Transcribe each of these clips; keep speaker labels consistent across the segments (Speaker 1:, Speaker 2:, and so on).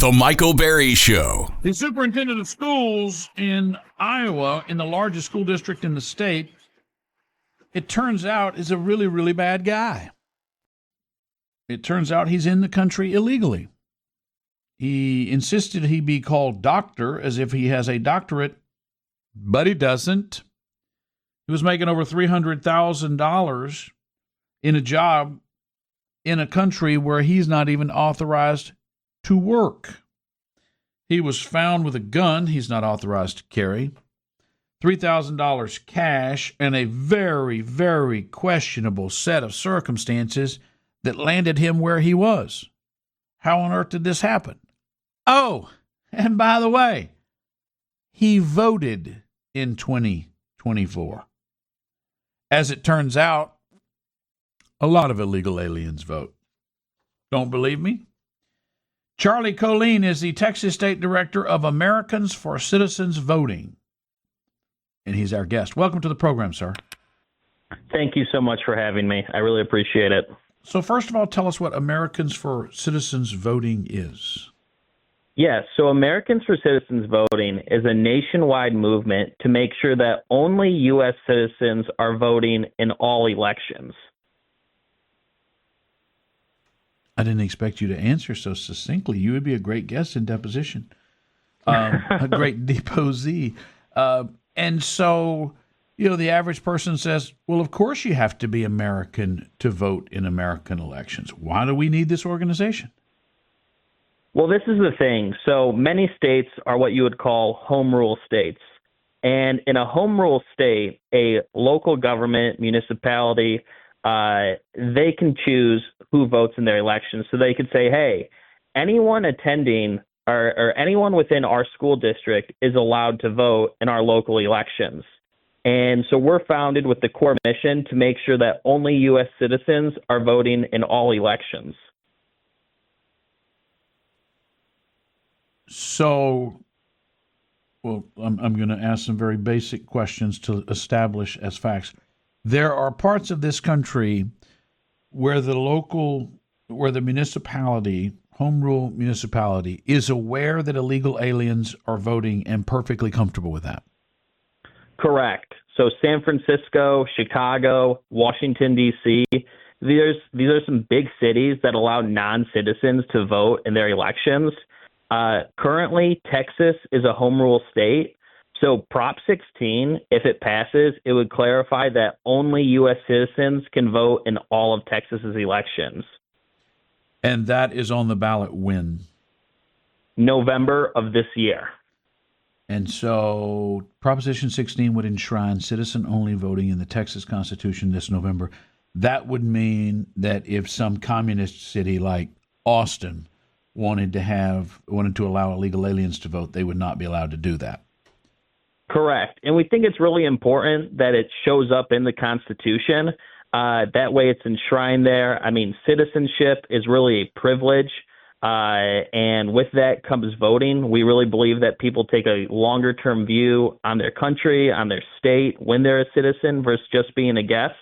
Speaker 1: The Michael Berry Show.
Speaker 2: The superintendent of schools in Iowa, in the largest school district in the state, it turns out is a really, really bad guy. It turns out he's in the country illegally. He insisted he be called doctor as if he has a doctorate, but he doesn't. He was making over $300,000 in a job in a country where he's not even authorized to work. He was found with a gun he's not authorized to carry, $3,000 cash, and a very, very questionable set of circumstances that landed him where he was. How on earth did this happen? Oh, and by the way, he voted in 2024. As it turns out, a lot of illegal aliens vote. Don't believe me? Charlie Colleen is the Texas State Director of Americans for Citizens Voting, and he's our guest. Welcome to the program, sir.
Speaker 3: Thank you so much for having me. I really appreciate it.
Speaker 2: So first of all, tell us what Americans for Citizens Voting is.
Speaker 3: Yes, so Americans for Citizens Voting is a nationwide movement to make sure that only U.S. citizens are voting in all elections.
Speaker 2: I didn't expect you to answer so succinctly. You would be a great guest in deposition, a great deposee. And so, you know, the average person says, well, of course you have to be American to vote in American elections. Why do we need this organization?
Speaker 3: Well, this is the thing. So many states are what you would call home rule states. And in a home rule state, a local government, municipality, they can choose who votes in their elections. So they could say, hey, anyone attending or anyone within our school district is allowed to vote in our local elections. And so we're founded with the core mission to make sure that only U.S. citizens are voting in all elections.
Speaker 2: So, well, I'm going to ask some very basic questions to establish as facts. There are parts of this country where the municipality, home rule municipality, is aware that illegal aliens are voting and perfectly comfortable with that.
Speaker 3: Correct. So San Francisco, Chicago, Washington, D.C., these are some big cities that allow non-citizens to vote in their elections. Currently, Texas is a home rule state. So Prop 16, if it passes, it would clarify that only U.S. citizens can vote in all of Texas's elections.
Speaker 2: And that is on the ballot when?
Speaker 3: November of this year.
Speaker 2: And so Proposition 16 would enshrine citizen-only voting in the Texas Constitution this November. That would mean that if some communist city like Austin wanted to allow illegal aliens to vote, they would not be allowed to do that.
Speaker 3: Correct. And we think it's really important that it shows up in the Constitution. That way it's enshrined there. I mean, citizenship is really a privilege. And with that comes voting. We really believe that people take a longer term view on their country, on their state, when they're a citizen versus just being a guest.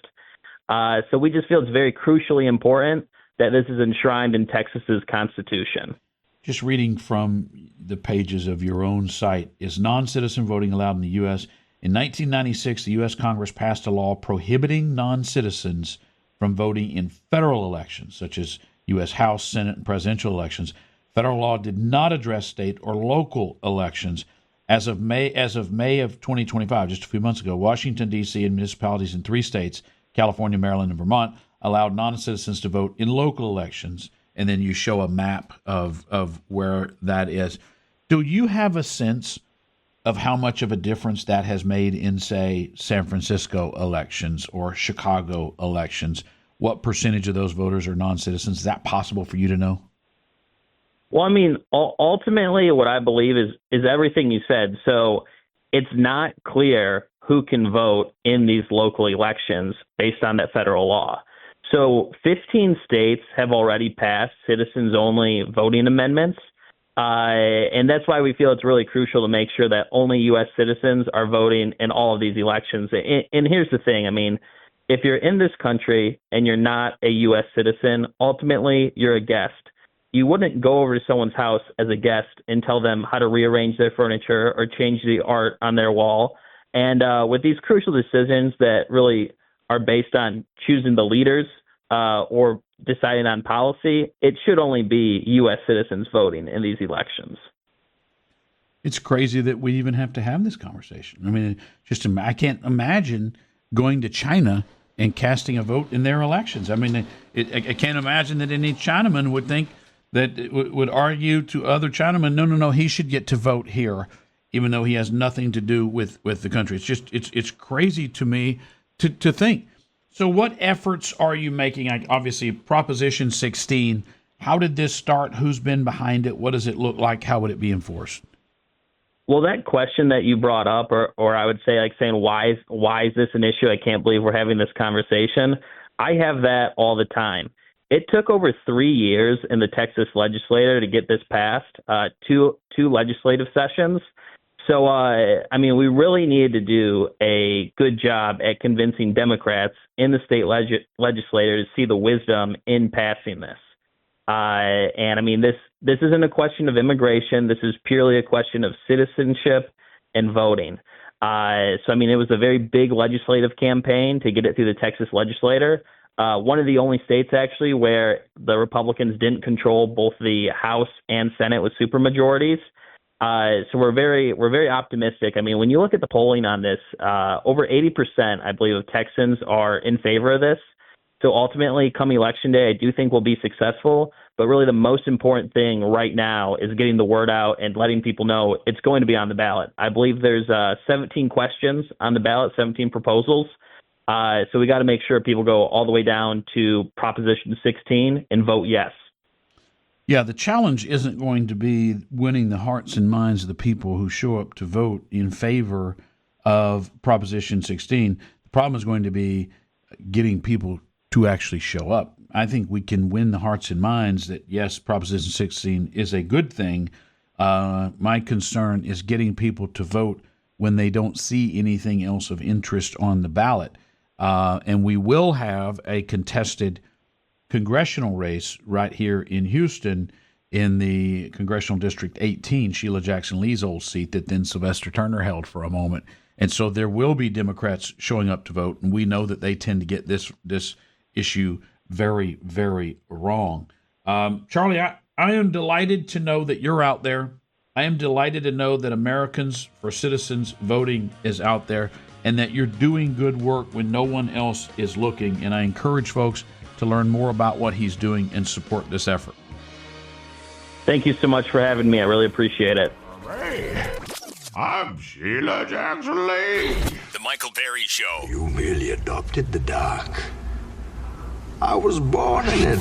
Speaker 3: So we just feel it's very crucially important that this is enshrined in Texas's Constitution.
Speaker 2: Just reading from the pages of your own site, is non-citizen voting allowed in the U.S.? In 1996, the U.S. Congress passed a law prohibiting non-citizens from voting in federal elections, such as U.S. House, Senate, and presidential elections. Federal law did not address state or local elections. As of May of 2025, just a few months ago, Washington, D.C., and municipalities in 3 states, California, Maryland, and Vermont, allowed non-citizens to vote in local elections. And then you show a map of where that is. Do you have a sense of how much of a difference that has made in, say, San Francisco elections or Chicago elections? What percentage of those voters are non-citizens? Is that possible for you to know?
Speaker 3: Well, I mean, ultimately what I believe is everything you said. So it's not clear who can vote in these local elections based on that federal law. So 15 states have already passed citizens-only voting amendments, and that's why we feel it's really crucial to make sure that only U.S. citizens are voting in all of these elections. And here's the thing. I mean, if you're in this country and you're not a U.S. citizen, ultimately you're a guest. you wouldn't go over to someone's house as a guest and tell them how to rearrange their furniture or change the art on their wall. And with these crucial decisions that really are based on choosing the leaders or deciding on policy, it should only be U.S. citizens voting in these elections.
Speaker 2: It's crazy that we even have to have this conversation. I mean, I can't imagine going to China and casting a vote in their elections. I mean, I can't imagine that any Chinaman would think that it would argue to other Chinamen, no, he should get to vote here, even though he has nothing to do with the country. It's crazy to me to think. So what efforts are you making? Obviously, Proposition 16, how did this start? Who's been behind it? What does it look like? How would it be enforced?
Speaker 3: Well, that question that you brought up, or I would say like saying, why is this an issue? I can't believe we're having this conversation. I have that all the time. It took over 3 years in the Texas legislature to get this passed, two legislative sessions. So, I mean, we really need to do a good job at convincing Democrats in the state legislature to see the wisdom in passing this. And I mean, this isn't a question of immigration. This is purely a question of citizenship and voting. So, I mean, it was a very big legislative campaign to get it through the Texas legislature. One of the only states, actually, where the Republicans didn't control both the House and Senate with supermajorities. So we're very optimistic. I mean, when you look at the polling on this, over 80%, I believe, of Texans are in favor of this. So ultimately, come Election Day, I do think we'll be successful. But really the most important thing right now is getting the word out and letting people know it's going to be on the ballot. I believe there's 17 questions on the ballot, 17 proposals. So we got to make sure people go all the way down to Proposition 16 and vote yes.
Speaker 2: Yeah, the challenge isn't going to be winning the hearts and minds of the people who show up to vote in favor of Proposition 16. The problem is going to be getting people to actually show up. I think we can win the hearts and minds that, yes, Proposition 16 is a good thing. My concern is getting people to vote when they don't see anything else of interest on the ballot. And we will have a contested congressional race right here in Houston in the Congressional District 18, Sheila Jackson Lee's old seat that then Sylvester Turner held for a moment. And so there will be Democrats showing up to vote, and we know that they tend to get this issue very, very wrong. Charlie, I am delighted to know that you're out there. I am delighted to know that Americans for Citizens voting is out there and that you're doing good work when no one else is looking. And I encourage folks to learn more about what he's doing and support this effort.
Speaker 3: Thank you so much for having me. I really appreciate it.
Speaker 4: Hey, I'm Sheila Jackson Lee.
Speaker 1: The Michael Berry Show.
Speaker 4: You merely adopted the dark. I was born in it.